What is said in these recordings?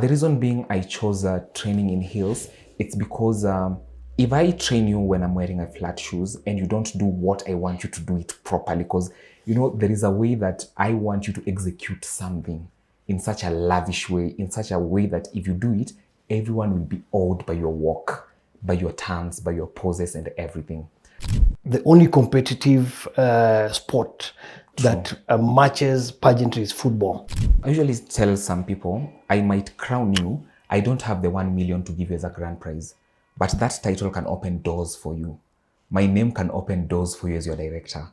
The reason being I chose training in heels, it's because if I train you when I'm wearing a flat shoes and you don't do what I want you to do it properly, because there is a way that I want you to execute something in such a lavish way, in such a way that if you do it, everyone will be awed by your walk, by your turns, by your poses and everything. The only competitive sport that matches pageantry is football. I usually tell some people, I might crown you, I don't have the 1 million to give you as a grand prize, but that title can open doors for you. My name can open doors for you as your director.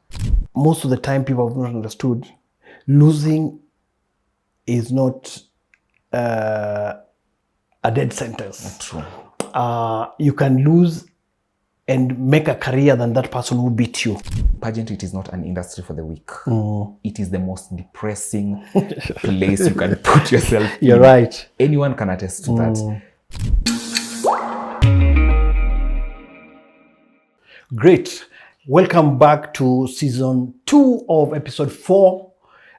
Most of the time people have not understood, losing is not a dead sentence. True. You can lose and make a career than that person who beat you. Pageantry, it is not an industry for the weak. It is the most depressing place you can put yourself in. You're right. Anyone can attest to that. Great. Welcome back to season 2 of episode 4.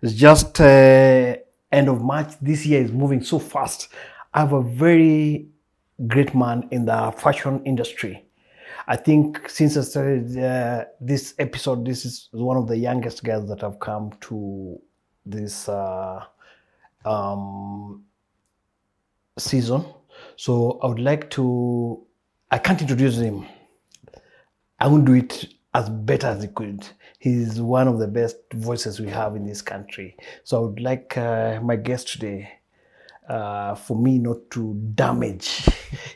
It's just end of March. This year is moving so fast. I have a very great man in the fashion industry. I think since I started this episode, this is one of the youngest guys that have come to this season. So I would like to, I can't introduce him. I won't do it as better as he could. He's one of the best voices we have in this country. So I would like my guest today, for me not to damage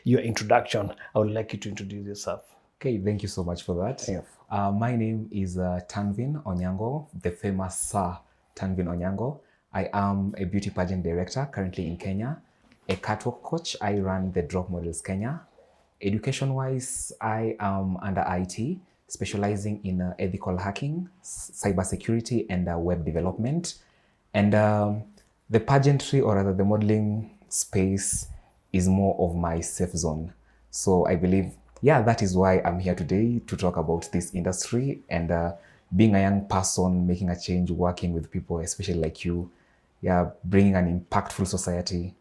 your introduction, I would like you to introduce yourself. Okay, thank you so much for that. Yeah. My name is Tanveen Onyango, the famous Sir Tanveen Onyango. I am a beauty pageant director currently in Kenya, a catwalk coach. I run the Drop Models Kenya. Education-wise, I am under IT, specializing in ethical hacking, cybersecurity, and web development. And the pageantry, or rather the modeling space, is more of my safe zone. So I believe, that is why I'm here today to talk about this industry and being a young person, making a change, working with people, especially like you, bringing an impactful society.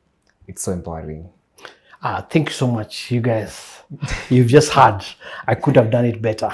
It's so empowering. Thank you so much, you guys. You've just heard. I could have done it better.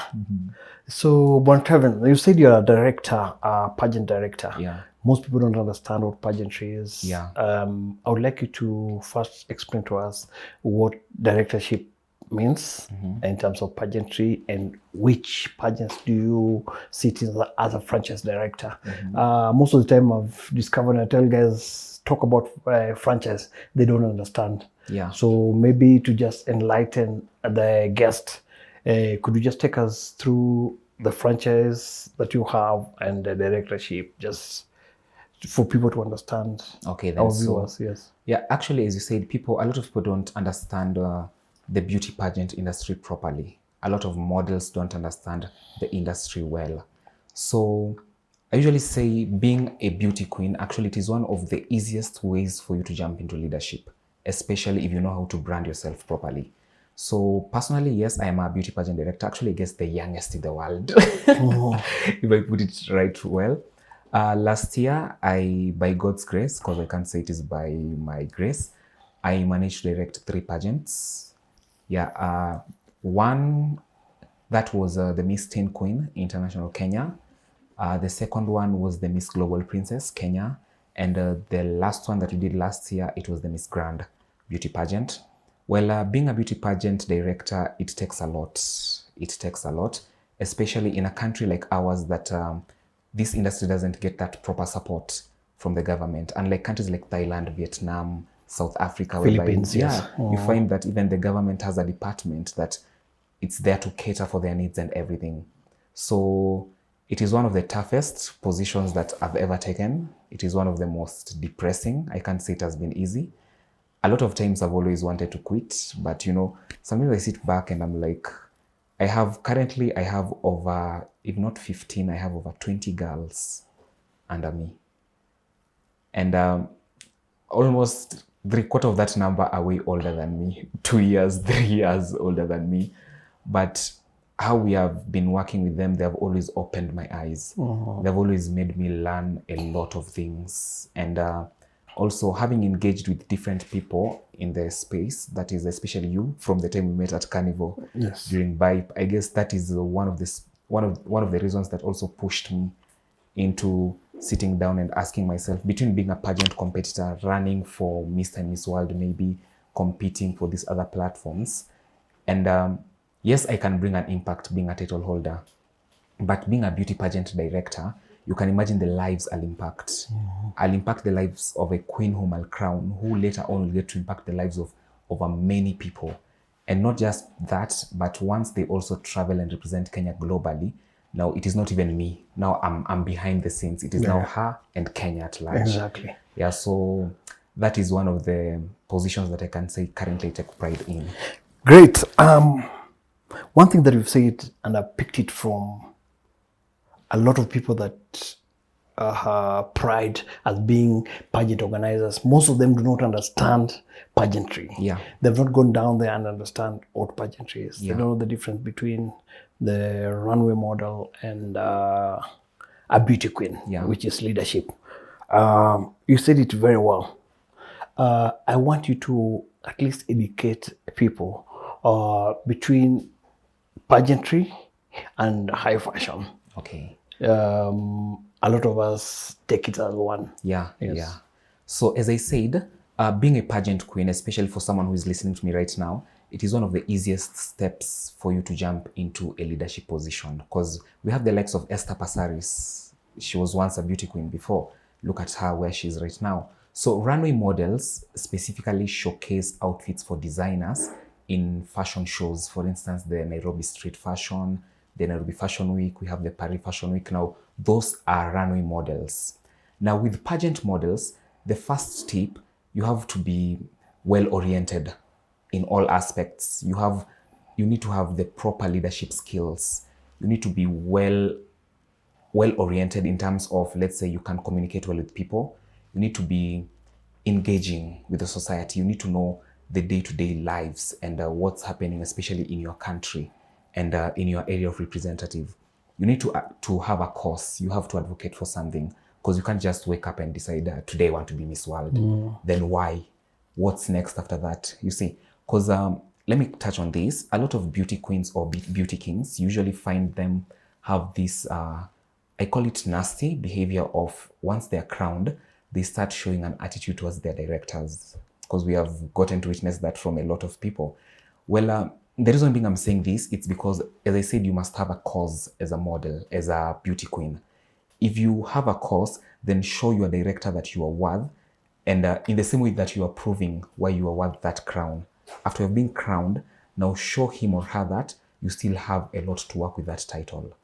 So, Bontraven, you said you're a director, a pageant director. Yeah. Most people don't understand what pageantry is. Yeah. I would like you to first explain to us what directorship means in terms of pageantry, and which pageants do you sit in as a franchise director. Most of the time I've discovered, I tell guys, talk about franchise, they don't understand. Yeah. So maybe to just enlighten the guest, could you just take us through the franchise that you have and the directorship, just for people to understand? Okay, then our viewers, yes. Yeah, actually, as you said, a lot of people don't understand the beauty pageant industry properly. A lot of models don't understand the industry well. So I usually say being a beauty queen, actually it is one of the easiest ways for you to jump into leadership, especially if you know how to brand yourself properly. So personally, yes, I am a beauty pageant director, actually I guess the youngest in the world, if I put it right well. Last year, by God's grace, because I can't say it is by my grace, I managed to direct 3 pageants. One, that was the Miss Teen Queen International Kenya. The second one was the Miss Global Princess Kenya. And the last one that we did last year, it was the Miss Grand Beauty Pageant. Well, being a beauty pageant director, it takes a lot. It takes a lot, especially in a country like ours that this industry doesn't get that proper support from the government. Unlike countries like Thailand, Vietnam, South Africa, Philippines, yes. You find that even the government has a department that it's there to cater for their needs and everything. So it is one of the toughest positions that I've ever taken. It is one of the most depressing. I can't say it has been easy. A lot of times I've always wanted to quit, but sometimes I sit back and I'm like, I have over, if not 15, I have over 20 girls under me. And almost 3/4 of that number are way older than me, 2 years, 3 years older than me. But how we have been working with them, they have always opened my eyes. They've always made me learn a lot of things. And also having engaged with different people in the space, that is especially you from the time we met at Carnival during BIPE, I guess that is one of the reasons that also pushed me into sitting down and asking myself, between being a pageant competitor, running for Mr. and Miss World, maybe competing for these other platforms, and yes, I can bring an impact being a title holder, but being a beauty pageant director, you can imagine the lives I'll impact. I'll impact the lives of a queen whom I'll crown, who later on will get to impact the lives of over many people. And not just that, but once they also travel and represent Kenya globally, now it is not even me. Now I'm behind the scenes. It is now her and Kenya at large. Exactly. Yeah, so that is one of the positions that I can say currently take pride in. Great. One thing that you've said, and I picked it from a lot of people that pride as being pageant organizers, most of them do not understand pageantry. Yeah. They've not gone down there and understand what pageantry is. Yeah. They don't know the difference between the runway model and a beauty queen, which is leadership. You said it very well. I want you to at least educate people between pageantry and high fashion. Okay. A lot of us take it as one. Yeah, yeah. So as I said, being a pageant queen, especially for someone who is listening to me right now, it is one of the easiest steps for you to jump into a leadership position, because we have the likes of Esther Passaris. She was once a beauty queen before. Look at her where she is right now. So runway models specifically showcase outfits for designers in fashion shows. For instance, the Nairobi Street Fashion, the Nairobi Fashion Week, we have the Paris Fashion Week. Now, those are runway models. Now, with pageant models, the first step, you have to be well-oriented in all aspects. You need to have the proper leadership skills. You need to be well-oriented in terms of, let's say, you can communicate well with people. You need to be engaging with the society. You need to know the day-to-day lives and what's happening, especially in your country and in your area of representative. You need to have a cause. You have to advocate for something, because you can't just wake up and decide, today I want to be Miss World. Then why? What's next after that? You see, because let me touch on this. A lot of beauty queens or beauty kings usually find them have this, I call it nasty behavior of, once they're crowned, they start showing an attitude towards their directors, because we have gotten to witness that from a lot of people. Well, the reason being I'm saying this, it's because, as I said, you must have a cause as a model, as a beauty queen. If you have a cause, then show your director that you are worth, and in the same way that you are proving why you are worth that crown. After you've been crowned, now show him or her that you still have a lot to work with that title.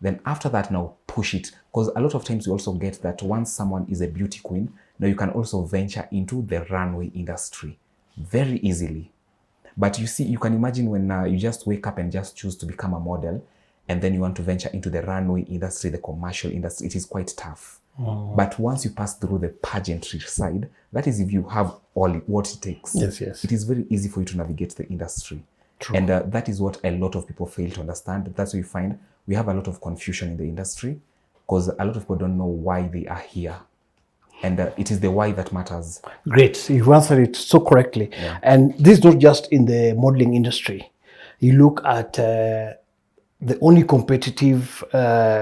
Then after that, now push it, because a lot of times you also get that once someone is a beauty queen, now you can also venture into the runway industry very easily. But you see, you can imagine when you just wake up and just choose to become a model, and then you want to venture into the runway industry, the commercial industry, it is quite tough. But once you pass through the pageantry side, that is if you have all what it takes. Yes. It is very easy for you to navigate the industry. True. And that is what a lot of people fail to understand. That's why you find we have a lot of confusion in the industry, because a lot of people don't know why they are here. And it is the why that matters. Great. You've answered it so correctly. Yeah. And this is not just in the modeling industry. You look at the only competitive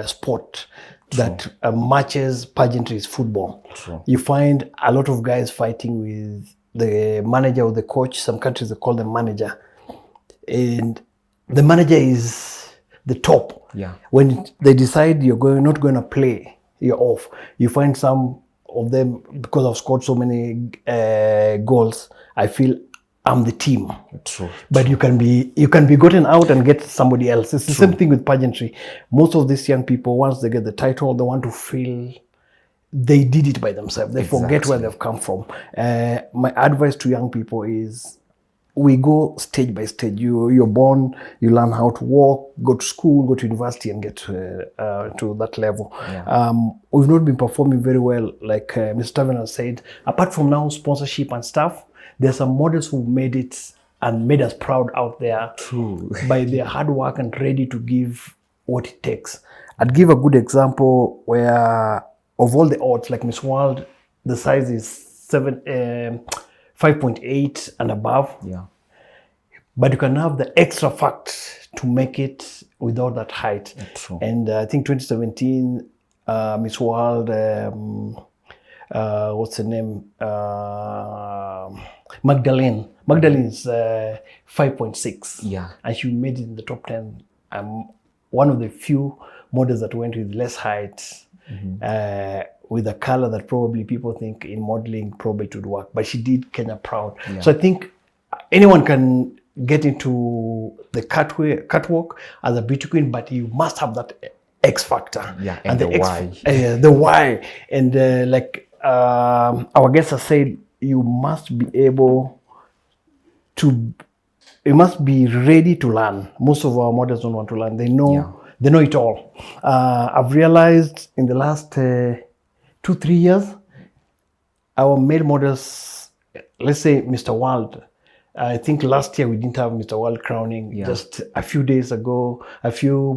sport that matches pageantry is football. True. You find a lot of guys fighting with the manager or the coach. Some countries, they call them manager. And the manager is the top. Yeah. When they decide you're not going to play, you're off. You find some of them, because I've scored so many goals, I feel I'm the team. True. But you can be gotten out and get somebody else. It's the same thing with pageantry. Most of these young people, once they get the title, they want to feel they did it by themselves. They forget where they've come from. My advice to young people is, we go stage by stage. You're born, you learn how to walk, go to school, go to university, and get to that level. Yeah. We've not been performing very well, like Mr. Tanveen has said. Apart from now sponsorship and stuff, there's some models who made it and made us proud out there. True. By their hard work and ready to give what it takes. I'd give a good example where, of all the odds, like Miss World, the size is 5.8 and above. Yeah. But you can have the extra fact to make it without that height. True. And I think 2017, Miss World, what's her name? Magdalene. Magdalene's 5.6. Yeah. And she made it in the top 10. One of the few models that went with less height, with a color that probably people think in modeling probably it would work. But she did Kenya proud. Yeah. So I think anyone can get into the catwalk as a beauty queen, but you must have that X factor. Yeah, and the why. The why. And like our guest has said, you must be able to, you must be ready to learn. Most of our models don't want to learn. They know, they know it all. I've realized in the last 2-3 years, our male models, let's say Mr. World, I think last year we didn't have Mr. World crowning. Yeah. Just a few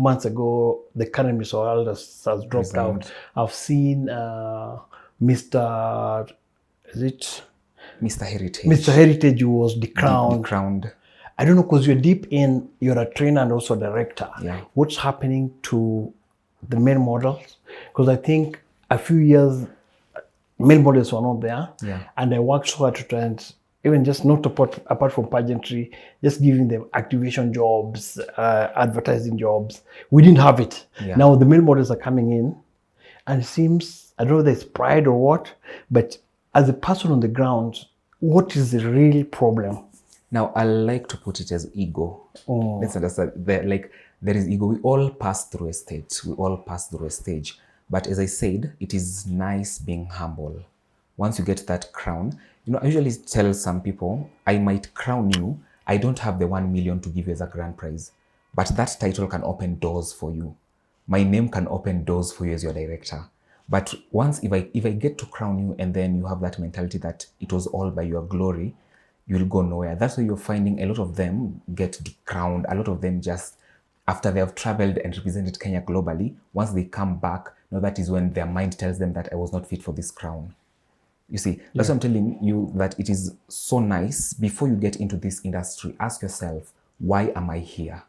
months ago, the current Mr. World has dropped out. I've seen Mr. Heritage. Mr. Heritage was decrowned. Decrowned. I don't know, because you're deep in, you're a trainer and also a director. Yeah. What's happening to the male models? Because I think a few years, male models were not there. Yeah. And I worked so hard to try and even just not apart from pageantry, just giving them activation jobs, advertising jobs. We didn't have it. Yeah. Now the male models are coming in, and it seems, I don't know whether it's pride or what, but as a person on the ground, what is the real problem? Now, I like to put it as ego. Let's understand, there is ego. We all pass through a stage. But as I said, it is nice being humble. Once you get that crown, I usually tell some people, I might crown you. I don't have the 1 million to give you as a grand prize, but that title can open doors for you. My name can open doors for you as your director. But once, if I get to crown you and then you have that mentality that it was all by your glory, you'll go nowhere. That's why you're finding a lot of them get crowned. A lot of them just, after they have traveled and represented Kenya globally, once they come back, that is when their mind tells them that I was not fit for this crown. You see, that's why I'm telling you that it is so nice. Before you get into this industry, ask yourself, why am I here?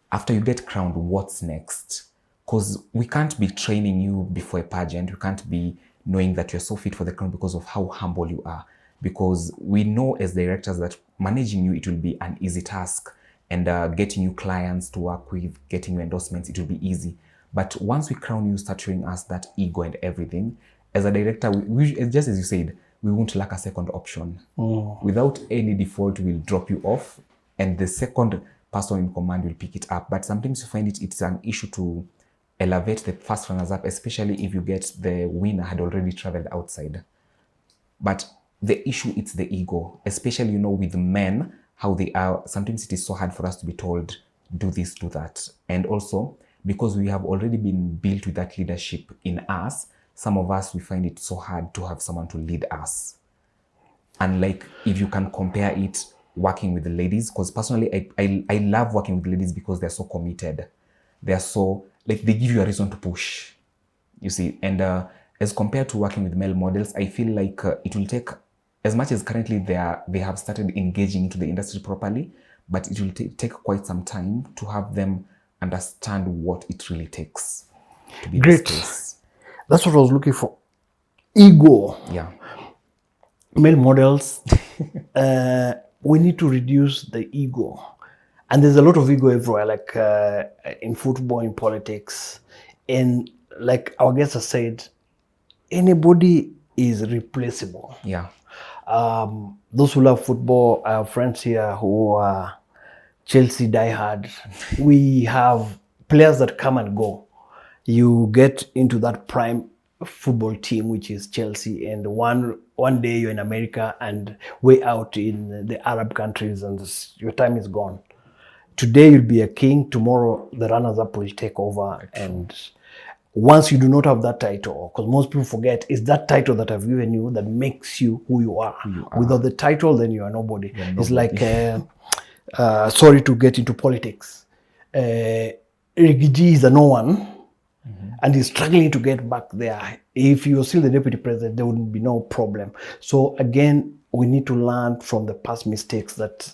After you get crowned, what's next? Because we can't be training you before a pageant. We can't be knowing that you're so fit for the crown because of how humble you are. Because we know as directors that managing you, it will be an easy task. And getting you clients to work with, getting you endorsements, it will be easy. But once we crown you, start showing us that ego and everything, as a director, we just as you said, we won't lack a second option. Without any default, we'll drop you off, and the second person in command will pick it up. But sometimes you find it's an issue to elevate the first runners up, especially if you get the winner had already traveled outside. But the issue, it's the ego, especially, with men, how they are. Sometimes it is so hard for us to be told, do this, do that. And also, because we have already been built with that leadership in us, some of us, we find it so hard to have someone to lead us. And like, if you can compare it working with the ladies, because personally, I love working with ladies because they're so committed. They're so, they give you a reason to push, you see. And as compared to working with male models, I feel like it will take, as much as currently they have started engaging into the industry properly, but it will take quite some time to have them understand what it really takes to be in this space. That's what I was looking for. Ego. Yeah. Male models, we need to reduce the ego. And there's a lot of ego everywhere, like in football, in politics. And like our guest has said, anybody is replaceable. Yeah. Those who love football, our friends here who are Chelsea diehard, we have players that come and go. You get into that prime football team, which is Chelsea, and one day you're in America and way out in the Arab countries, and your time is gone. Today you'll be a king, tomorrow the runners-up will take over. And once you do not have that title, because most people forget, it's that title that I've given you that makes you who you are. Without the title, then you are nobody. It's like, sorry to get into politics. Riggy G is a no one, and he's struggling to get back there. If you're still the deputy president, there wouldn't be no problem. So again, we need to learn from the past mistakes that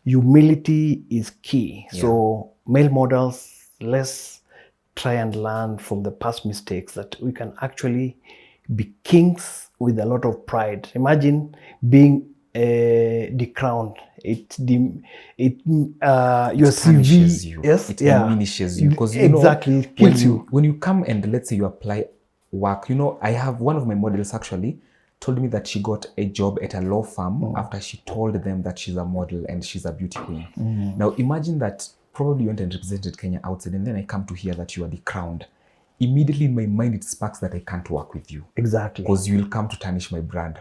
humility is key. So male models, let's try and learn from the past mistakes that we can actually be kings with a lot of pride. Imagine being decrowned. Your Punishes CV, you. yes, It diminishes you because exactly, it kills you. When you come and let's say you apply work, I have one of my models actually told me that she got a job at a law firm after she told them that she's a model and she's a beauty queen. Now imagine that probably you went and represented Kenya outside, and then I come to hear that you are decrowned. Immediately in my mind it sparks that I can't work with you. Exactly. Because you will come to tarnish my brand.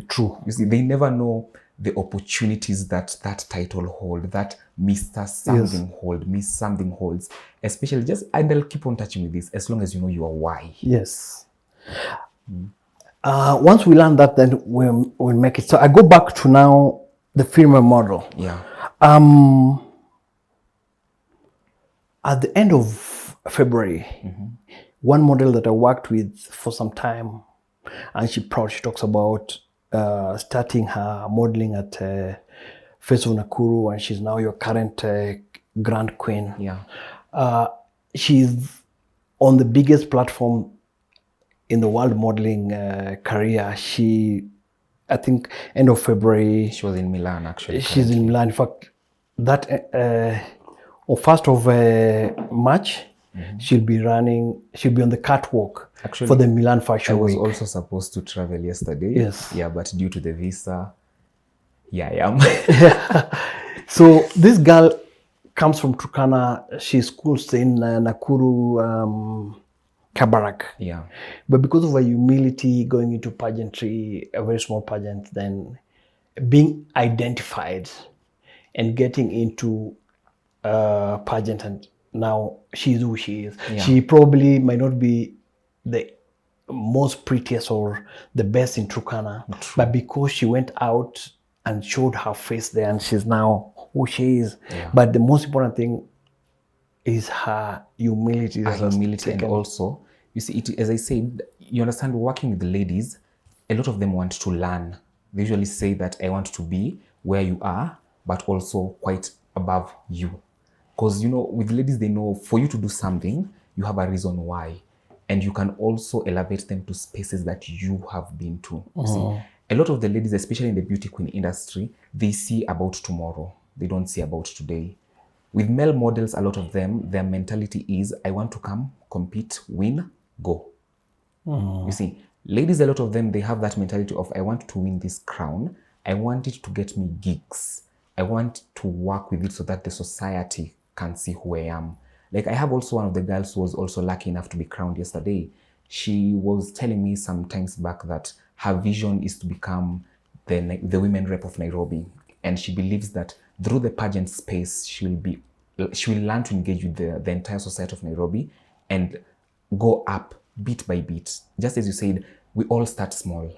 True. You see, they never know the opportunities that title hold, that Mr. Something hold, Miss Something holds. Especially and I'll keep on touching with this as long as you know your why. Yes. Once we learn that, then we'll make it. So I go back to now the female model. Yeah. At the end of February, one model that I worked with for some time, and she talks about starting her modeling at Face of Nakuru, and she's now your current Grand Queen. Yeah. She's on the biggest platform in the world modeling career. I think end of February. She was in Milan actually. She's in Milan. In fact, that on 1st of March, she'll be on the catwalk actually, for the Milan Fashion Week. I was also supposed to travel yesterday. Yes. Yeah, but due to the visa, I am. So this girl comes from Turkana. She schools in Nakuru, Kabarak. Yeah. But because of her humility, going into pageantry, a very small pageant, then being identified and getting into pageant, and now she's who she is. Yeah. She probably might not be the most prettiest or the best in Turkana, but because she went out and showed her face there, and she's now who she is. Yeah. But the most important thing is her humility. Her humility, and also, you see, as I said, you understand, working with the ladies, a lot of them want to learn. They usually say that I want to be where you are, but also quite above you. Because, with ladies, they know for you to do something, you have a reason why. And you can also elevate them to spaces that you have been to. See, a lot of the ladies, especially in the beauty queen industry, they see about tomorrow. They don't see about today. With male models, a lot of them, their mentality is, I want to come, compete, win, go. You see, ladies, a lot of them, they have that mentality of, I want to win this crown. I want it to get me gigs. I want to work with it so that the society can see who I am. Like, I have also one of the girls who was also lucky enough to be crowned yesterday. She was telling me some times back that her vision is to become the women rep of Nairobi. And she believes that through the pageant space, she will learn to engage with the entire society of Nairobi and go up bit by bit. Just as you said, we all start small.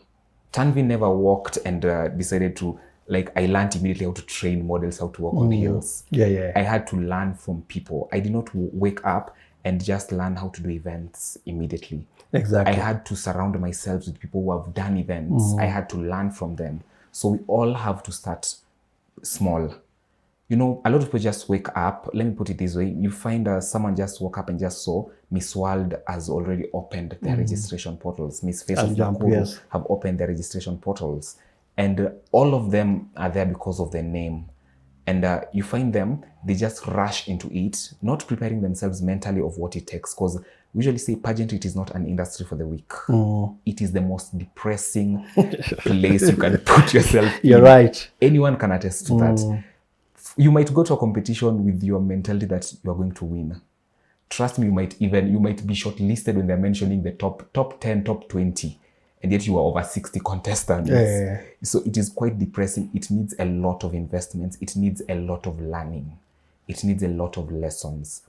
Tanveen never walked and decided to, I learned immediately how to train models, how to walk on heels. Yeah. I had to learn from people. I did not wake up and just learn how to do events immediately. Exactly. I had to surround myself with people who have done events. I had to learn from them. So we all have to start small. A lot of people just wake up. Let me put it this way. You find someone just woke up and just saw Miss World has already opened their registration portals. Miss Face of Nakuru have opened their registration portals. And all of them are there because of their name. And you find them, they just rush into it, not preparing themselves mentally of what it takes. Because we usually say pageantry, it is not an industry for the weak. It is the most depressing place you can put yourself in. You're right. Anyone can attest to that. You might go to a competition with your mentality that you are going to win. Trust me, you might be shortlisted when they're mentioning the top 10, top 20. And yet you are over 60 contestants. Yeah. So it is quite depressing. It needs a lot of investments. It needs a lot of learning. It needs a lot of lessons.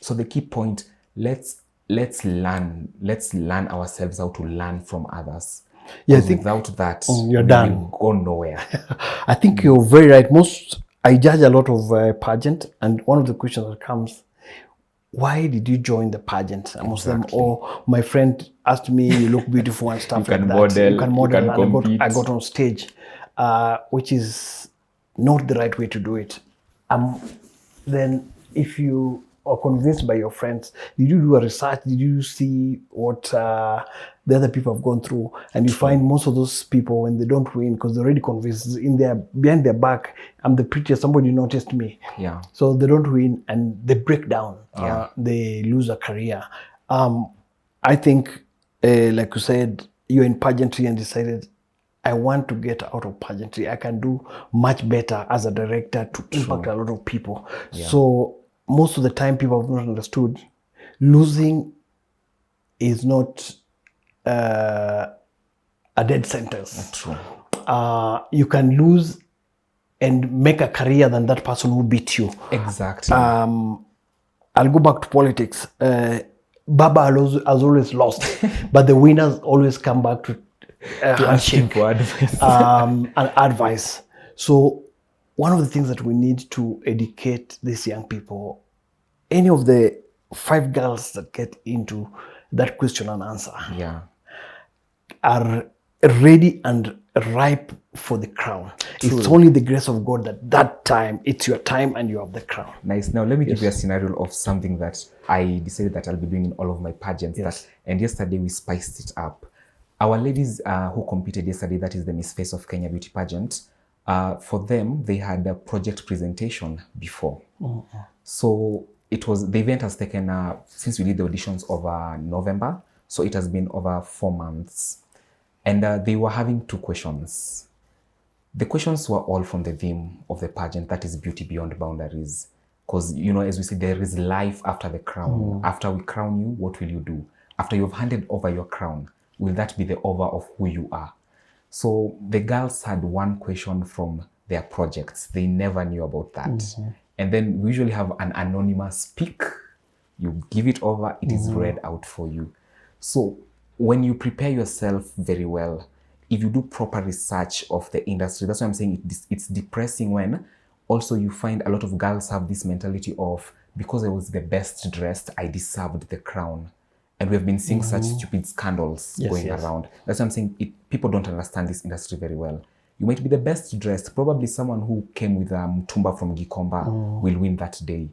So the key point, let's learn. Let's learn ourselves how to learn from others. Yeah, I think without that, you're done. Go nowhere. I think you're very right. I judge a lot of pageant, and one of the questions that comes, why did you join the pageant? And most of them, oh, my friend asked me, you look beautiful and stuff like that. You can model. And I got on stage, which is not the right way to do it. Then if you are convinced by your friends, did you do a research? Did you see what the other people have gone through? And you find most of those people, when they don't win, because they're already convinced behind their back, I'm the prettiest, somebody noticed me. Yeah. So they don't win and they break down. They lose a career. I think, like you said, you're in pageantry and decided, I want to get out of pageantry. I can do much better as a director to impact a lot of people. Yeah. So most of the time people have not understood, losing is not a dead sentence. True. You can lose and make a career than that person who beat you. Exactly. I'll go back to politics. Baba has always lost, but the winners always come back to handshake for advice. And advice. So one of the things that we need to educate these young people, any of the 5 girls that get into that question and answer are ready and ripe for the crown. True. It's only the grace of God that time, it's your time and you have the crown. Nice. Now let me give you a scenario of something that I decided that I'll be doing in all of my pageants. And yesterday we spiced it up. Our ladies who competed yesterday, that is the Miss Face of Kenya Beauty Pageant, for them, they had a project presentation before. So the event has taken, since we did the auditions over November, so it has been over 4 months. And they were having 2 questions. The questions were all from the theme of the pageant, that is beauty beyond boundaries. Because, you know, as we say, there is life after the crown. After we crown you, what will you do? After you've handed over your crown, will that be the over of who you are? So the girls had 1 question from their projects. They never knew about that. And then we usually have an anonymous pick. You give it over, it is read out for you. So when you prepare yourself very well, if you do proper research of the industry, that's why I'm saying it's depressing when also you find a lot of girls have this mentality of, because I was the best dressed, I deserved the crown. And we've been seeing such stupid scandals going around. That's why I'm saying people don't understand this industry very well. You might be the best dressed. Probably someone who came with a Mutumba from Gikomba will win that day.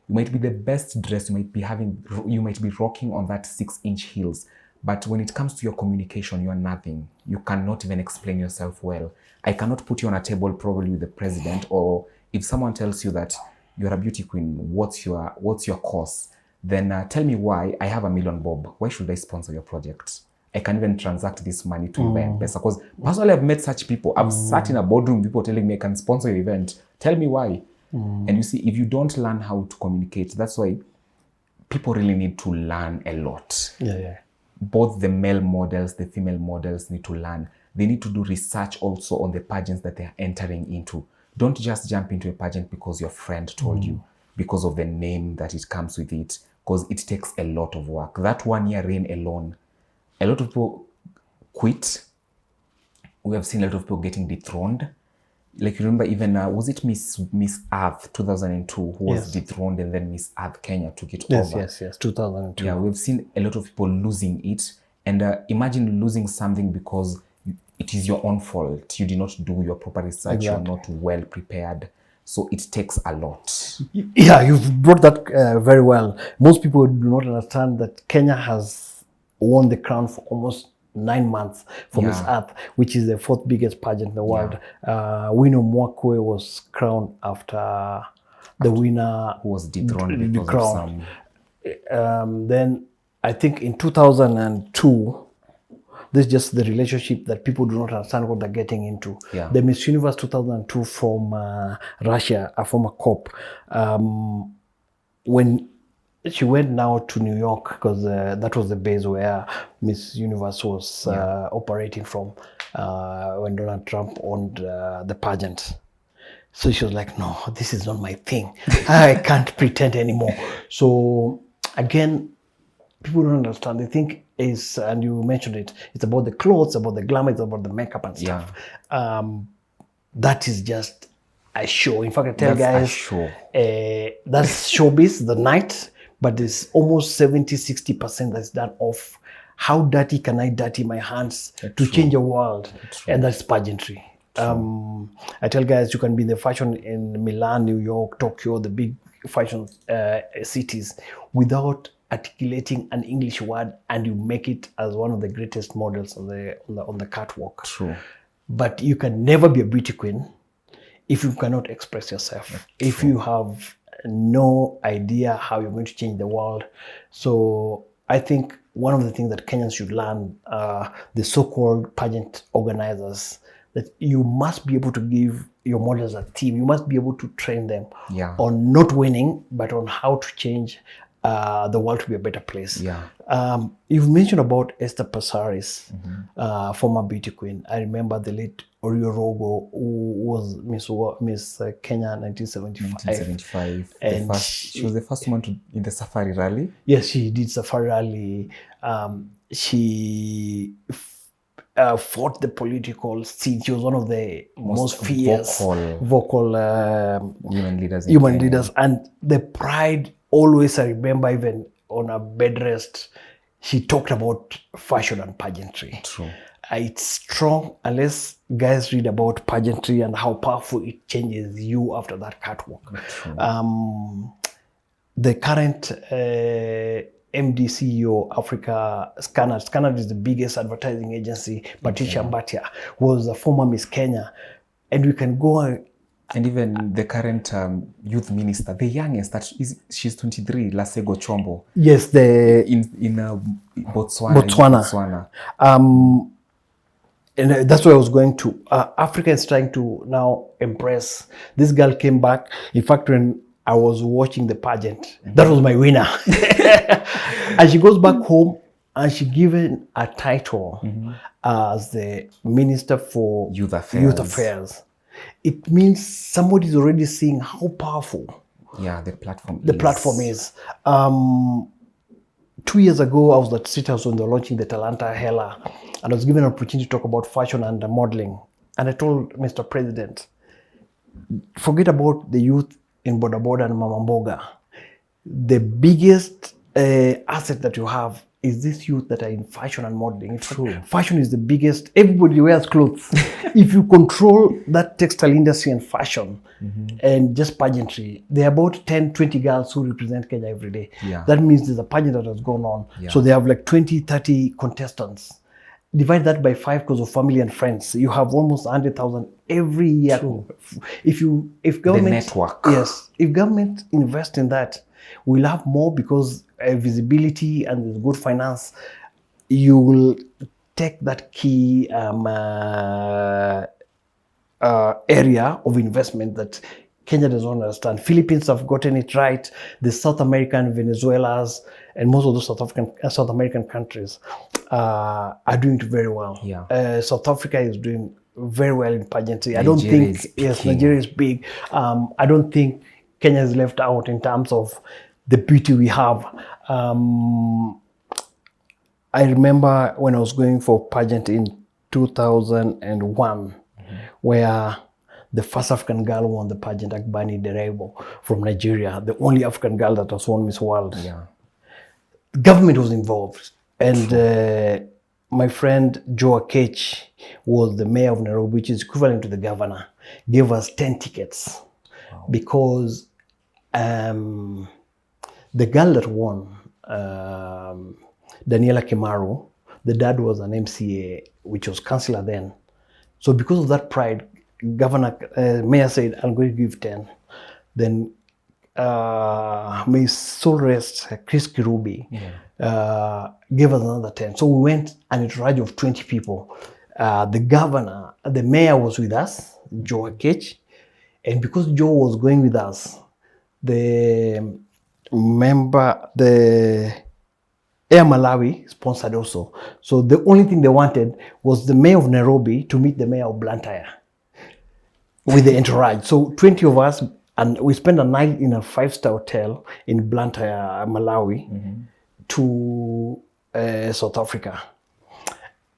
You might be the best dressed. You might be rocking on that 6-inch heels. But when it comes to your communication, you are nothing. You cannot even explain yourself well. I cannot put you on a table probably with the president, or if someone tells you that you're a beauty queen, what's your course? Then tell me why. I have $1 million bob. Why should I sponsor your project? I can even transact this money to event. Because personally, I've met such people. I've sat in a boardroom, people telling me I can sponsor your event. Tell me why. And you see, if you don't learn how to communicate, that's why people really need to learn a lot. Both the male models, the female models need to learn. They need to do research also on the pageants that they're entering into. Don't just jump into a pageant because your friend told you, because of the name that it comes with it, because it takes a lot of work. That 1 year reign alone, a lot of people quit. We have seen a lot of people getting dethroned. Like, you remember even, was it Miss Earth 2002 who was dethroned, and then Miss Earth Kenya took it over? Yes, 2002. Yeah, we've seen a lot of people losing it. And imagine losing something because it is your own fault. You did not do your proper research. You're not well prepared. So it takes a lot. Yeah, you've brought that very well. Most people do not understand that Kenya has won the crown for almost 9 months for Miss Earth, which is the 4th biggest pageant in the world. Winnie Mwakwe was crowned after the winner who was dethroned because of some. Then I think in 2002, this is just the relationship that people do not understand what they're getting into. The Miss Universe 2002 from Russia, a former cop, when she went now to New York, because that was the base where Miss Universe was operating from when Donald Trump owned the pageant. So she was like, no, this is not my thing. I can't pretend anymore. So again, people don't understand. They think and you mentioned it, it's about the clothes, about the glamour, it's about the makeup and stuff. That is just a show. In fact, I tell guys, that's showbiz, the night. but there's almost 70-60% that's done off how dirty can I dirty my hands to change a world, and that's pageantry. I tell guys, you can be in the fashion in Milan, New York, Tokyo, the big fashion cities, without articulating an English word, and you make it as one of the greatest models on the catwalk. True. But you can never be a beauty queen if you cannot express yourself, if you have no idea how you're going to change the world. So I think one of the things that Kenyans should learn, the so-called pageant organizers, that you must be able to give your models a team. You must be able to train them on not winning, but on how to change the world to be a better place. You've mentioned about Esther Passaris, former beauty queen. I remember the late Orio Rogo, who was Miss Kenya 1975. And she was the first woman in the Safari Rally. Yes, she did Safari Rally. She fought the political scene. She was one of the most fierce, vocal human leaders. And the pride, always I remember, even on a bed rest, she talked about fashion and pageantry. True. It's strong unless guys read about pageantry and how powerful it changes you after that catwalk. The current MD CEO Africa, Scanner is the biggest advertising agency. Patricia Mbatia was a former Miss Kenya, and we can go on. And even the current youth minister, the youngest, she's 23, Lasego Chombo. Yes, in Botswana. And that's where I was going to. Africa is trying to now embrace. This girl came back. In fact, when I was watching the pageant, that was my winner. And she goes back home and she given a title as the Minister for Youth Affairs. It means somebody's already seeing how powerful the platform is. 2 years ago, I was at State House when they were launching the Talanta Hela, and I was given an opportunity to talk about fashion and modeling. And I told Mr. President, forget about the youth in Boda Boda and Mama Mboga. The biggest asset that you have is this youth that are in fashion and modeling. True. Fashion is the biggest. Everybody wears clothes. If you control that textile industry and fashion and just pageantry, there are about 10, 20 girls who represent Kenya every day. That means there's a pageant that has gone on. So they have like 20, 30 contestants. Divide that by 5 because of family and friends. You have almost 100,000 every year. True. If government, the network. Yes, if government invest in that, we'll have more because visibility and good finance. You will take that key area of investment that Kenya does not understand. Philippines have gotten it right. The South American, Venezuela's, and most of those South American countries are doing it very well. South Africa is doing very well in pageantry. Nigeria is big. I don't think Kenya is left out in terms of the beauty we have. I remember when I was going for pageant in 2001, where the first African girl won the pageant, Agbani Derebo from Nigeria, the only African girl that has won Miss World. The government was involved. And my friend Joe Akech was the mayor of Nairobi, which is equivalent to the governor, gave us 10 tickets because the girl that won, Daniela Kimaru, the dad was an MCA, which was councillor then. So because of that pride, mayor said, I'm going to give 10. Then may soul rest, Chris Kirubi, gave us another 10. So we went an entourage of 20 people. The mayor was with us, Joe Akech. And because Joe was going with us, the Air Malawi sponsored also. So the only thing they wanted was the mayor of Nairobi to meet the mayor of Blantyre with the entourage. So 20 of us, and we spent a night in a 5-star hotel in Blantyre, Malawi, to South Africa.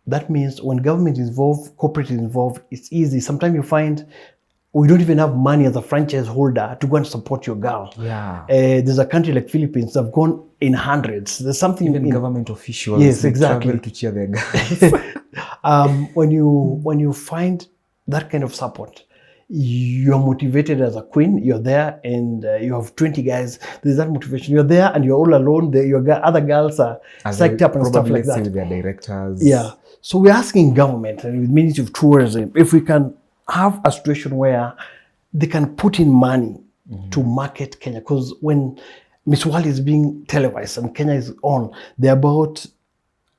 That means when government is involved, corporate is involved, it's easy. Sometimes you find we don't even have money as a franchise holder to go and support your girl. Yeah. There's a country like Philippines that have gone in hundreds. There's something Even in government officials, Yes, they exactly. travel to cheer their guys. when you find that kind of support, you're motivated as a queen. You're there, and you have 20 guys. There's that motivation. You're there, and you're all alone. Other girls are psyched up and stuff like that. With their directors. Yeah. So we're asking government and with Ministry of Tourism if we can have a situation where they can put in money to market Kenya. Because when Miss World is being televised and Kenya is on, there are about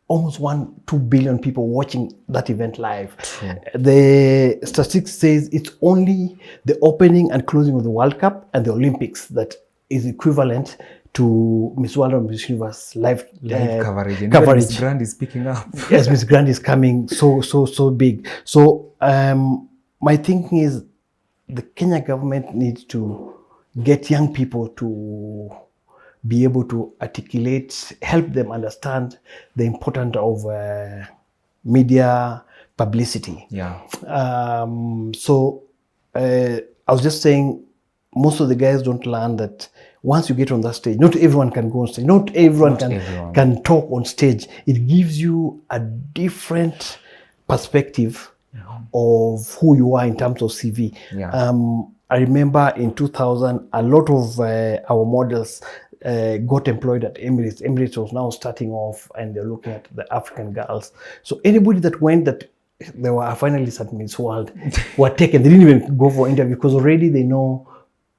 almost 2 billion people watching that event live. True. The statistics says it's only the opening and closing of the World Cup and the Olympics that is equivalent to Miss World and Miss Universe live coverage. And coverage. Miss Grand is picking up. Yes, Miss Grand is coming so big. So my thinking is the Kenya government needs to get young people to be able to articulate, help them understand the importance of media publicity. Yeah. So I was just saying, most of the guys don't learn that once you get on that stage, not everyone can go on stage. Not everyone can talk on stage. It gives you a different perspective of who you are in terms of CV. Yeah. I remember in 2000, a lot of our models got employed at Emirates. Emirates was now starting off, and they're looking at the African girls. So anybody that went that they were finalists at Miss World were taken. They didn't even go for interview because already they know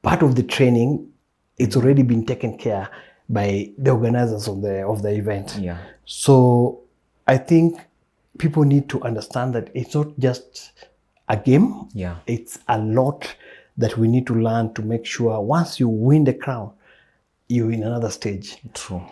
part of the training, it's already been taken care by the organizers of the event. Yeah. So I think people need to understand that it's not just a game. Yeah. It's a lot that we need to learn to make sure once you win the crown, you're in another stage. True.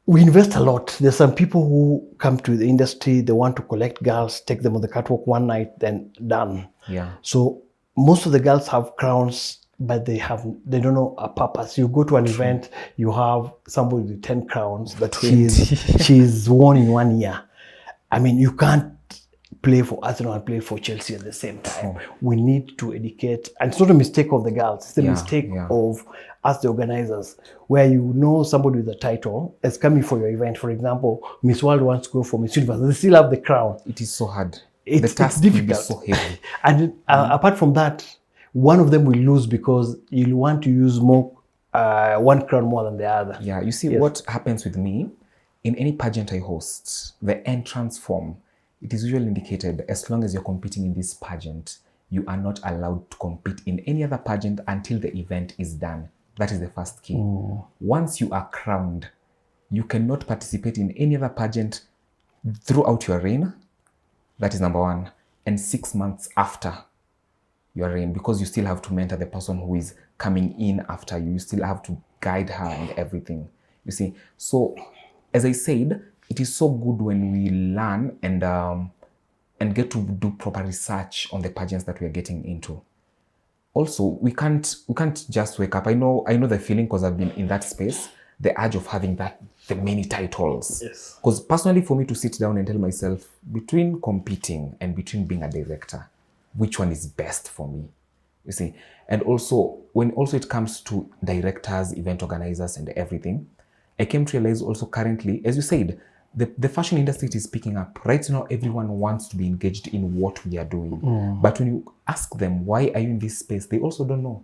We invest a lot. There's some people who come to the industry, they want to collect girls, take them on the catwalk one night, then done. Yeah. So most of the girls have crowns, but they don't know a purpose. You go to an event, you have somebody with 10 crowns that she's won in 1 year. I mean, you can't play for Arsenal and play for Chelsea at the same time. We need to educate, and it's not a mistake of the girls, it's a mistake of us, the organizers, where you know somebody with a title is coming for your event. For example, Miss World wants to go for Miss Universe. They still have the crown. It is so hard. The task will be so heavy. And apart from that, one of them will lose because you'll want to use more one crown more than the other. Yeah, you see what happens with me, in any pageant I host, the entrance form, it is usually indicated as long as you're competing in this pageant, you are not allowed to compete in any other pageant until the event is done. That is the first key. Once you are crowned, you cannot participate in any other pageant throughout your reign. That is number one. And 6 months after your reign, because you still have to mentor the person who is coming in after you. You still have to guide her and everything. You see, so as I said, it is so good when we learn and get to do proper research on the pageants that we are getting into. Also, we can't just wake up. I know the feeling because I've been in that space, the urge of having the many titles. Yes. Because personally, for me to sit down and tell myself, between competing and between being a director, which one is best for me? You see, and also when it comes to directors, event organizers, and everything, I came to realize also currently, as you said, the fashion industry is picking up. Right now, everyone wants to be engaged in what we are doing. But when you ask them, why are you in this space? They also don't know.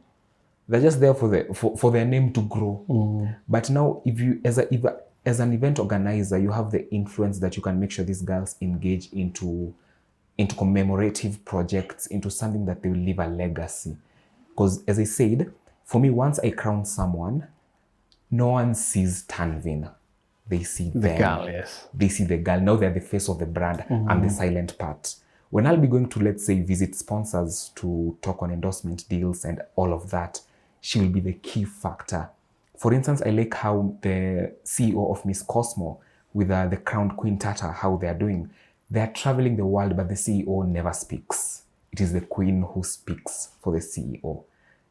They're just there for their name to grow. But now, if you, as an event organizer, you have the influence that you can make sure these girls engage into commemorative projects, into something that they will leave a legacy. Because as I said, for me, once I crown someone, no one sees Tanveen. They see the girl, yes. They see the girl. Now they're the face of the brand and the silent part. When I'll be going to, let's say, visit sponsors to talk on endorsement deals and all of that, she will be the key factor. For instance, I like how the CEO of Miss Cosmo with the crowned Queen Tata, how they're doing. They're traveling the world, but the CEO never speaks. It is the Queen who speaks for the CEO.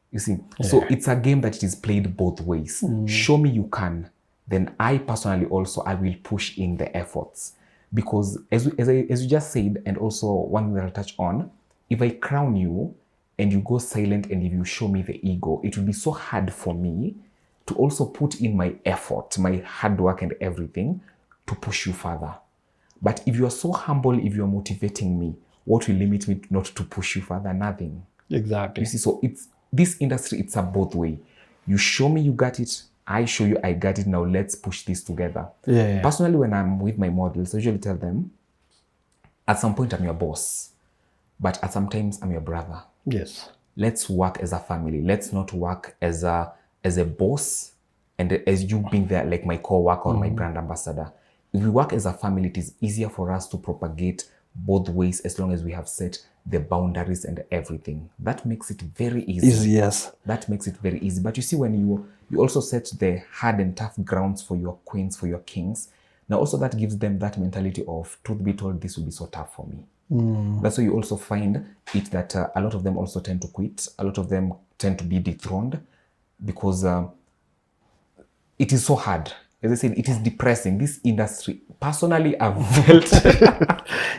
You see, so it's a game that it is played both ways. Show me you can. Then I personally also, I will push in the efforts. Because as you just said, and also one thing that I'll touch on, if I crown you and you go silent and if you show me the ego, it will be so hard for me to also put in my effort, my hard work and everything to push you further. But if you are so humble, if you are motivating me, what will limit me not to push you further? Nothing. Exactly. You see, so it's this industry, it's a both way. You show me you got it, I show you I got it, now let's push this together. Yeah. Personally, when I'm with my models, I usually tell them, at some point I'm your boss, but at some times I'm your brother. Yes. Let's work as a family. Let's not work as a boss and as you being there like my co-worker or my brand ambassador. If we work as a family, it is easier for us to propagate both ways as long as we have set the boundaries and everything. That makes it very easy. Easy, yes. That makes it very easy. But you see, when you also set the hard and tough grounds for your queens, for your kings, now also that gives them that mentality of, truth be told, this will be so tough for me. That's why you also find it that a lot of them also tend to quit. A lot of them tend to be dethroned because it is so hard. As I said, it is depressing. This industry, personally, I've felt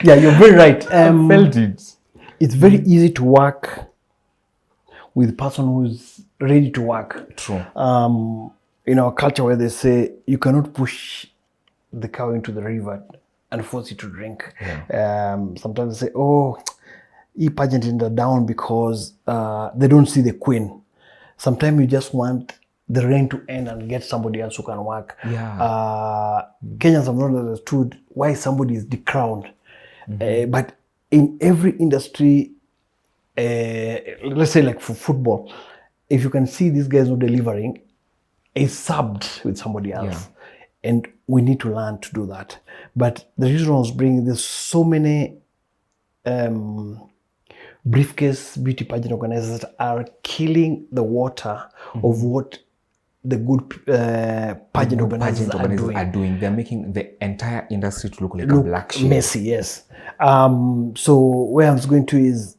Yeah, you're very right. I've felt it. It's very easy to work with a person who's ready to work. True. In our culture where they say you cannot push the cow into the river and force it to drink. Yeah. Sometimes they say, oh, he pageant in the down because they don't see the queen. Sometimes you just want the rain to end and get somebody else who can work. Yeah. Kenyans have not understood why somebody is decrowned. But in every industry, let's say like for football, if you can see these guys not delivering, is subbed with somebody else. Yeah. And we need to learn to do that. But the reason I was bringing this, so many briefcase beauty pageant organizers are killing the water of what the good pageant organizers are doing. They're making the entire industry to look like a black sheep. Messy, yes. So where I was going to is,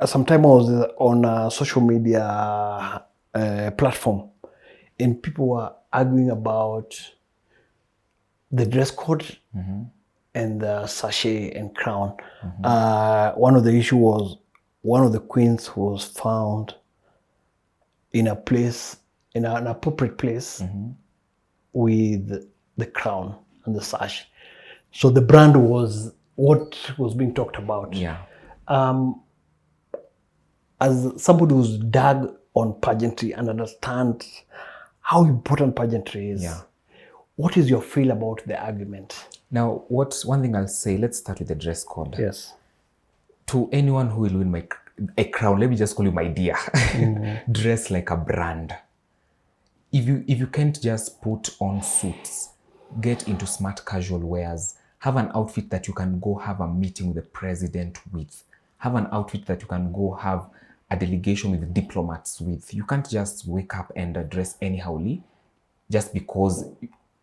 sometime I was on a social media platform, and people were arguing about the dress code and the sachet and crown. One of the issue was one of the queens was found in a place, in an appropriate place with the crown and the sash. So the brand was what was being talked about. Yeah. As somebody who's dug on pageantry and understands how important pageantry is, Yeah. what is your feel about the argument? Now, one thing I'll say, let's start with the dress code. Yes. To anyone who will win a crown, let me just call you my dear. Dress like a brand. If you can't just put on suits, get into smart casual wears, have an outfit that you can go have a meeting with the president with, have an outfit that you can go have a delegation with diplomats with. You can't just wake up and dress anyhowly just because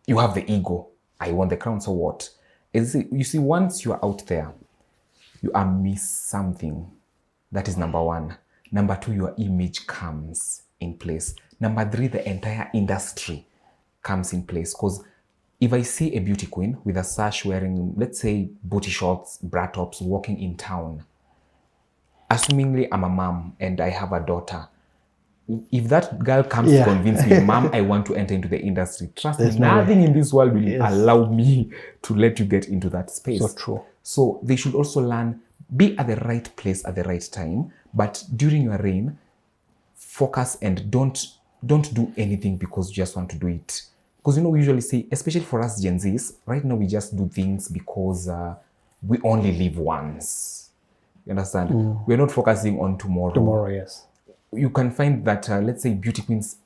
you have the ego. I want the crown, so what? You see, once you're out there, you are miss something. That is number one. Number two, your image comes in place. Number three, the entire industry comes in place. Because if I see a beauty queen with a sash wearing, let's say, booty shorts, bra tops, walking in town, assumingly I'm a mom and I have a daughter, if that girl comes to convince me, Mom, I want to enter into the industry, trust me, nothing in this world will allow me to let you get into that space. So true. So they should also learn, be at the right place at the right time, but during your reign, focus and don't do anything because you just want to do it. Because we usually say, especially for us Gen Zs, right now we just do things because we only live once. You understand? We're not focusing on tomorrow. Tomorrow, yes. You can find that, let's say, beauty queens,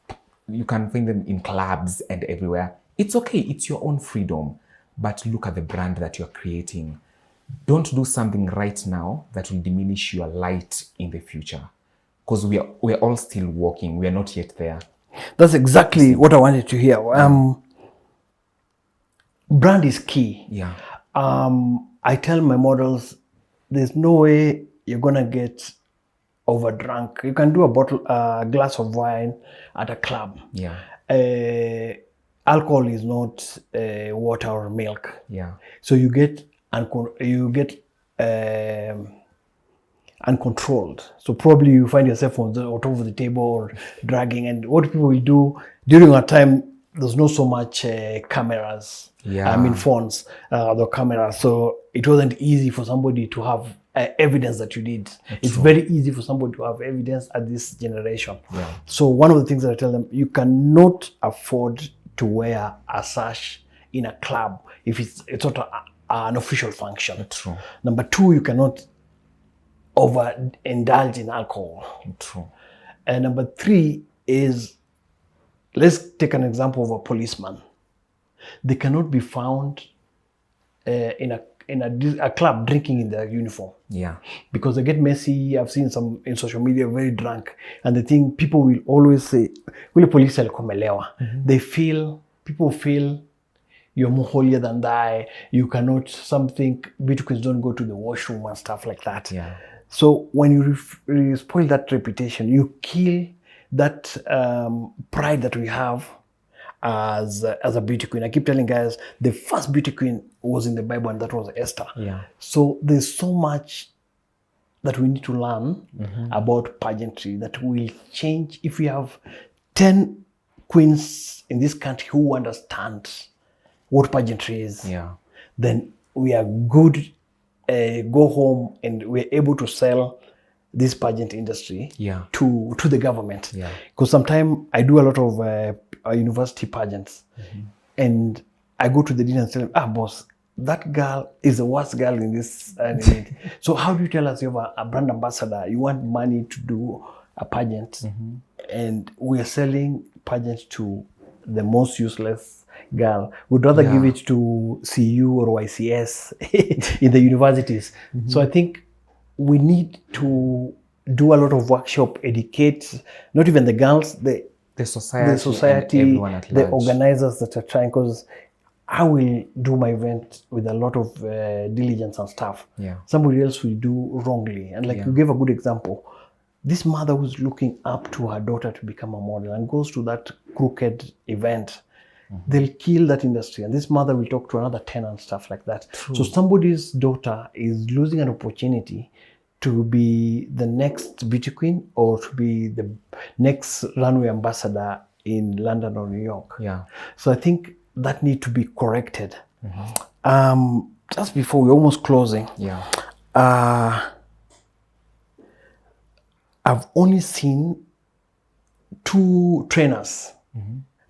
you can find them in clubs and everywhere. It's okay. It's your own freedom. But look at the brand that you're creating. Don't do something right now that will diminish your light in the future. Because we're all still walking. We are not yet there. That's exactly what I wanted to hear. Brand is key. Yeah. I tell my models, there's no way you're going to get overdrunk. You can do a glass of wine at a club. Yeah. Alcohol is not water or milk. Yeah. So you get uncontrolled. So probably you find yourself on top of the table or dragging. And what people will do during our time, there's not so much cameras. Yeah. I mean phones, the cameras. So it wasn't easy for somebody to have evidence that you did. It's very easy for somebody to have evidence at this generation. Yeah. So one of the things that I tell them, you cannot afford to wear a sash in a club if it's not an official function. True. Number two, you cannot overindulge in alcohol. True. And number three is, let's take an example of a policeman. They cannot be found in a club drinking in their uniform. Yeah. Because they get messy. I've seen some in social media very drunk, and the thing people will always say, "Will police alikomelewa?" People feel you're more holier than thou. You cannot. Something beauty queens don't go to the washroom and stuff like that. Yeah. So when you spoil that reputation, you kill that pride that we have as a beauty queen. I keep telling guys, the first beauty queen was in the Bible, and that was Esther. Yeah. So there's so much that we need to learn about pageantry that will change. If we have 10 queens in this country who understand what pageantry is, then we are good. Go home and we're able to sell this pageant industry to the government. Because sometimes I do a lot of university pageants, and I go to the dean and tell him, boss, that girl is the worst girl in this. So how do you tell us you have a brand ambassador, you want money to do a pageant, and we're selling pageants to the most useless girl? We'd rather give it to CU or YCS in the universities. So I think we need to do a lot of workshop, educate, not even the girls, the society, and everyone at large. The organizers that are trying, because I will do my event with a lot of diligence and stuff. Somebody else will do wrongly. And you gave a good example. This mother who's looking up to her daughter to become a model and goes to that crooked event, they'll kill that industry, and this mother will talk to another 10 and stuff like that. So somebody's daughter is losing an opportunity to be the next beauty queen or to be the next runway ambassador in London or New York. So I think that need to be corrected. Just before we're almost closing, I've only seen 2 trainers,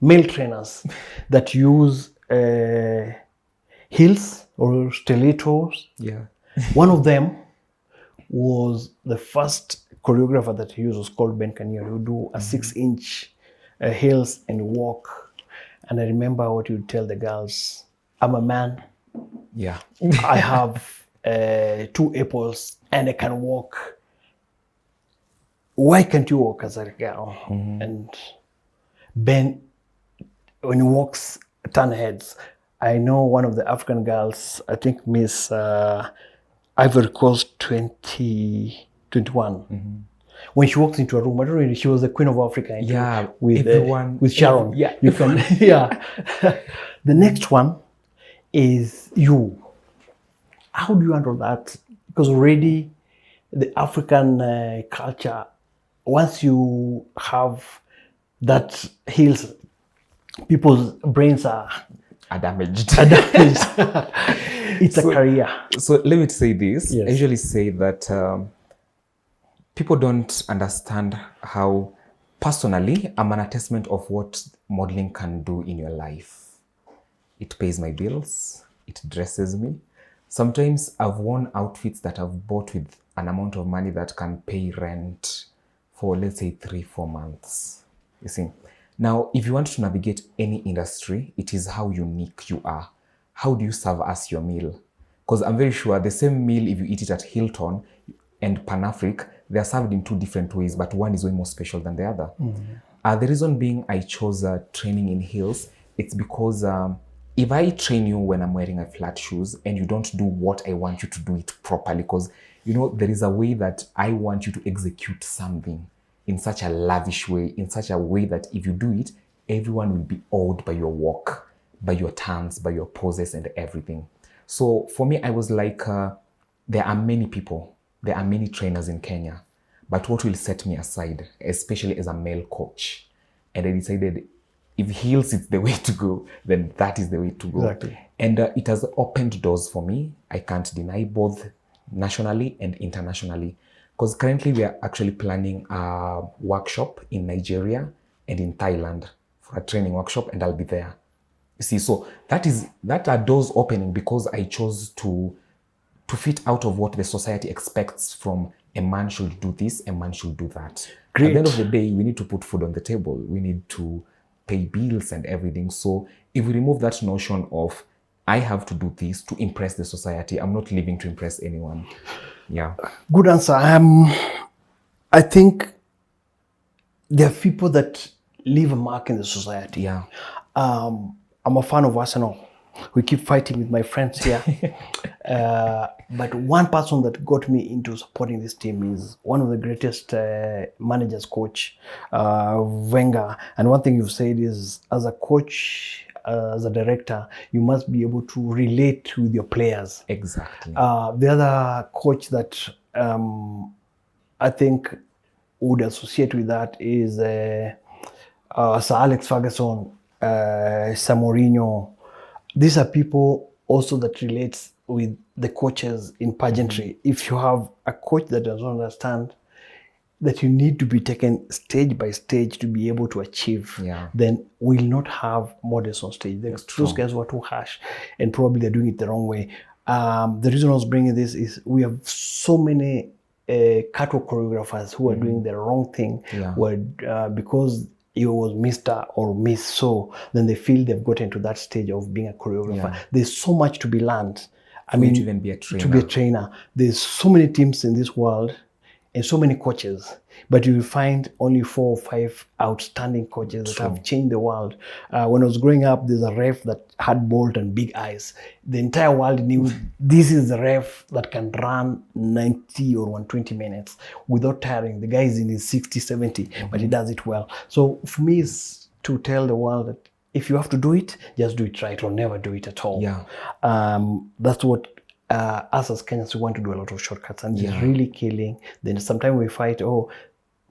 male trainers, that use heels or stilettos. One of them was the first choreographer that he used, was called Ben Kanier, who do a 6-inch heels and walk. And I remember what he would tell the girls, I'm a man. I have 2 apples and I can walk. Why can't you walk as a girl? And Ben, when he walks, turn heads. I know one of the African girls, I think Miss Ivory Coast 2021. When she walks into a room, I don't know, she was the Queen of Africa. With Sharon. You can. The next one is you. How do you handle that? Because already the African culture, once you have that heels, people's brains are damaged. It's a career. So let me say this. I usually say that people don't understand how, personally, I'm an attestament of what modeling can do in your life. It pays my bills. It dresses me. Sometimes I've worn outfits that I've bought with an amount of money that can pay rent for, let's say, 3-4 months. You see? Now, if you want to navigate any industry, it is how unique you are. How do you serve us your meal? Because I'm very sure the same meal, if you eat it at Hilton and Pan-Afric, they are served in 2 different ways, but one is way more special than the other. The reason being I chose training in heels, it's because if I train you when I'm wearing a flat shoes and you don't do what I want you to do it properly, because there is a way that I want you to execute something in such a lavish way, in such a way that if you do it, everyone will be awed by your walk, by your turns, by your poses and everything. So for me, I was like, there are many people there are many trainers in Kenya, but what will set me aside, especially as a male coach? And I decided if heels is the way to go, then that is the way to go. Exactly. And it has opened doors for me. I can't deny, both nationally and internationally. Because currently we are actually planning a workshop in Nigeria and in Thailand for a training workshop, and I'll be there. You see, so that are doors opening because I chose to fit out of what the society expects from a man should do this, a man should do that. Great. At the end of the day, we need to put food on the table. We need to pay bills and everything. So if we remove that notion of I have to do this to impress the society, I'm not living to impress anyone. Yeah. Good answer. I think there are people that leave a mark in the society. Yeah. I'm a fan of Arsenal. We keep fighting with my friends here. But one person that got me into supporting this team is one of the greatest managers, coach, Wenger. And one thing you've said is, as a coach, as a director, you must be able to relate with your players. Exactly. The other coach that I think would associate with that is Sir Alex Ferguson, Sir Mourinho. These are people also that relates with the coaches in pageantry. If you have a coach that doesn't understand that you need to be taken stage by stage to be able to achieve, then we'll not have models on stage. Those guys were too harsh, and probably they're doing it the wrong way. The reason I was bringing this is we have so many catwalk choreographers who are doing the wrong thing, because it was Mr. or Miss so, then they feel they've gotten to that stage of being a choreographer. There's so much to be learned. I mean, to even be a trainer. To be a trainer. There's so many teams in this world and so many coaches, but you will find only 4 or 5 outstanding coaches that have changed the world. When I was growing up, there's a ref that had bold and big eyes. The entire world knew this is the ref that can run 90 or 120 minutes without tiring. The guy is in his 60, 70, but he does it well. So for me, it's to tell the world that if you have to do it, just do it right or never do it at all. That's what us as Kenyans, we want to do a lot of shortcuts, and it's really killing. Then sometimes we fight,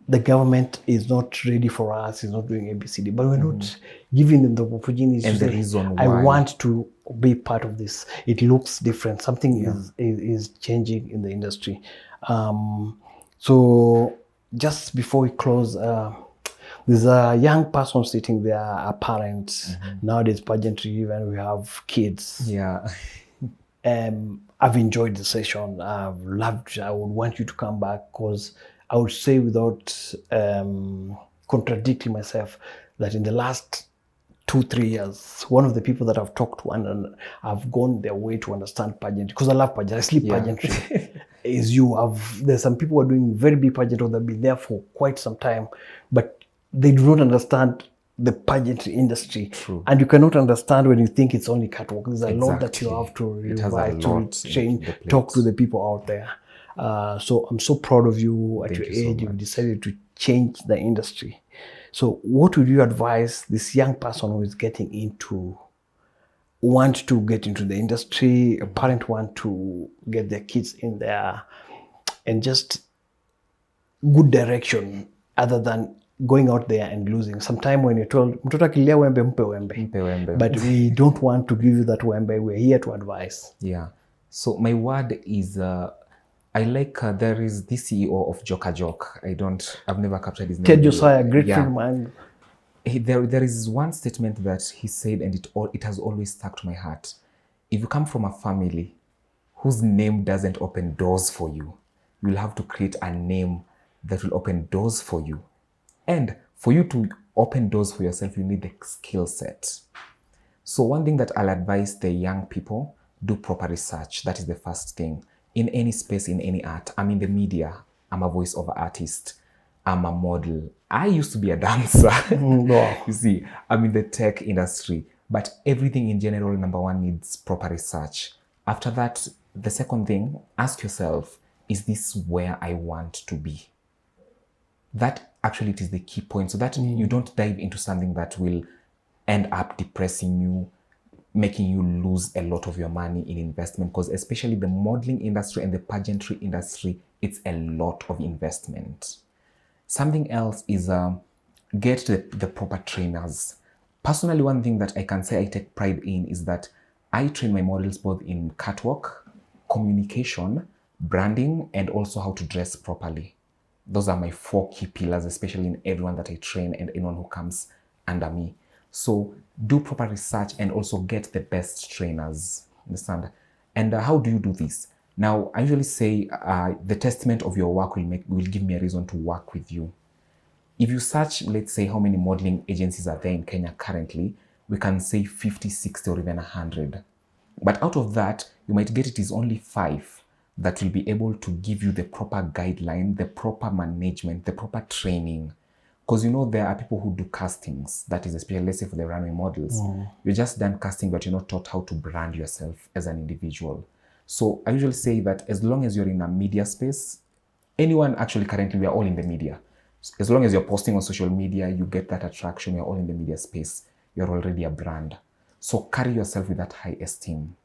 the government is not ready for us, is not doing ABCD, but we're not giving them the opportunity to say, reason why. I want to be part of this. It looks different. Something is changing in the industry. So just before we close, there's a young person sitting there, a parent. Nowadays, pageantry, when we have kids. I've enjoyed the session. I've loved. I would want you to come back, because I would say, without contradicting myself, that in the last 2-3 years, one of the people that I've talked to and I've gone their way to understand pageant, because I love pageant, I sleep pageantry, is you. There's some people who are doing very big pageant, or they've been there for quite some time, but they do not understand the pageantry industry. And you cannot understand when you think it's only catwalk. There's a lot that you have to revise, to change, talk to the people out there. So I'm so proud of you. At your age, you've decided to change the industry. So what would you advise this young person who is want to get into the industry, a parent want to get their kids in there, and just good direction other than going out there and losing? Sometime when you're told, mtoto akilia wembe, mpe wembe. But we don't want to give you that wembe. We're here to advise. So my word is, I like, there is the CEO of Joka Joke. I've never captured his name. Ted Josiah, great friend of mine. There is one statement that he said, and it has always stuck to my heart. If you come from a family whose name doesn't open doors for you, you'll have to create a name that will open doors for you. And for you to open doors for yourself, you need the skill set. So one thing that I'll advise the young people, do proper research. That is the first thing. In any space, in any art. I'm in the media. I'm a voiceover artist. I'm a model. I used to be a dancer. You see, I'm in the tech industry. But everything in general, number one, needs proper research. After that, the second thing, ask yourself, is this where I want to be? That actually it is the key point, so that you don't dive into something that will end up depressing you, making you lose a lot of your money in investment, because especially the modeling industry and the pageantry industry, it's a lot of investment. Something else is get the proper trainers. Personally, one thing that I can say I take pride in is that I train my models both in catwalk, communication, branding, and also how to dress properly. Those are my 4 key pillars, especially in everyone that I train and anyone who comes under me. So do proper research and also get the best trainers. Understand? And how do you do this? Now, I usually say the testament of your work will give me a reason to work with you. If you search, let's say, how many modeling agencies are there in Kenya currently, we can say 50, 60, or even 100. But out of that, you might get it is only 5 that will be able to give you the proper guideline, the proper management, the proper training. Because there are people who do castings, that is especially, let's say, for the runway models. You're just done casting, but you're not taught how to brand yourself as an individual. So I usually say that as long as you're in a media space, anyone actually currently, we are all in the media. As long as you're posting on social media, you get that attraction, you're all in the media space, you're already a brand. So carry yourself with that high esteem.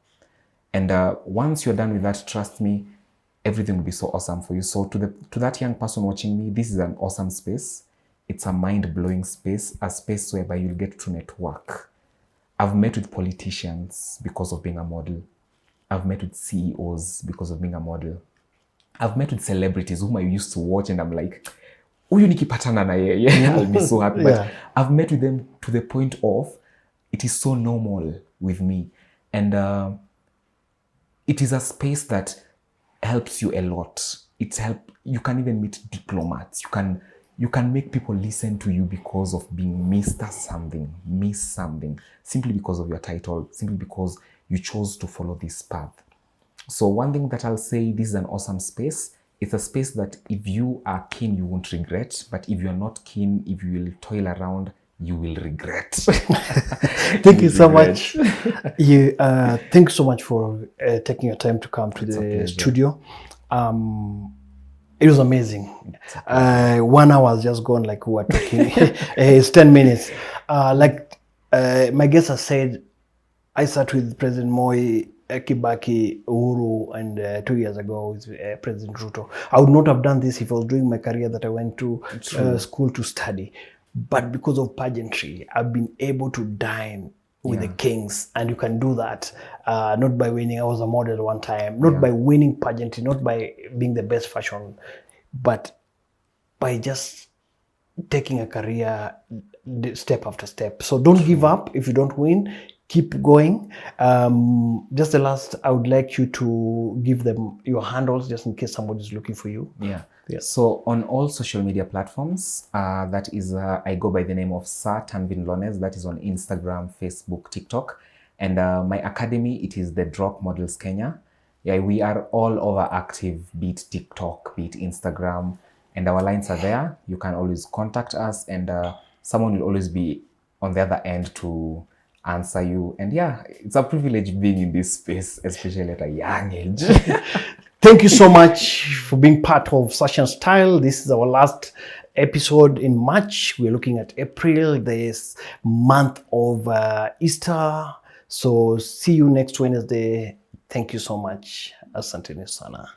And once you're done with that, trust me, everything will be so awesome for you. So to that young person watching me, this is an awesome space. It's a mind-blowing space, a space whereby you'll get to network. I've met with politicians because of being a model. I've met with CEOs because of being a model. I've met with celebrities whom I used to watch and I'm like, huyu nikipatana na yeye, I'll be so happy. But I've met with them to the point of it is so normal with me. And it is a space that helps you a lot. You can even meet diplomats. You can make people listen to you because of being Mr. something, Miss something, simply because of your title, simply because you chose to follow this path. So one thing that I'll say, this is an awesome space. It's a space that if you are keen, you won't regret. But if you're not keen, if you will toil around, you will regret. Thank you so much. Thank you so much for taking your time to come to the studio. It was amazing. 1 hour has just gone like we were talking. It's 10 minutes. My guest has said, I sat with President Moi, Kibaki, Uhuru, and 2 years ago with President Ruto. I would not have done this if I was doing my career that I went to school to study. But because of pageantry, I've been able to dine with the kings, and you can do that not by winning. I was a model one time, not by winning pageantry, not by being the best fashion, but by just taking a career step after step. So don't give up if you don't win. Keep going. Just the last, I would like you to give them your handles just in case somebody's looking for you. Yeah. So on all social media platforms, that is, I go by the name of Sir Tanveen Onyango. That is on Instagram, Facebook, TikTok. And my academy, it is the Drop Models Kenya. Yeah, we are all over active, be it TikTok, be it Instagram, and our lines are there. You can always contact us, and someone will always be on the other end to answer you. And yeah, it's a privilege being in this space, especially at a young age. Thank you so much for being part of SASH STYLE. This is our last episode in March. We're looking at April, this month of Easter. So see you next Wednesday. Thank you so much. Asanteni sana.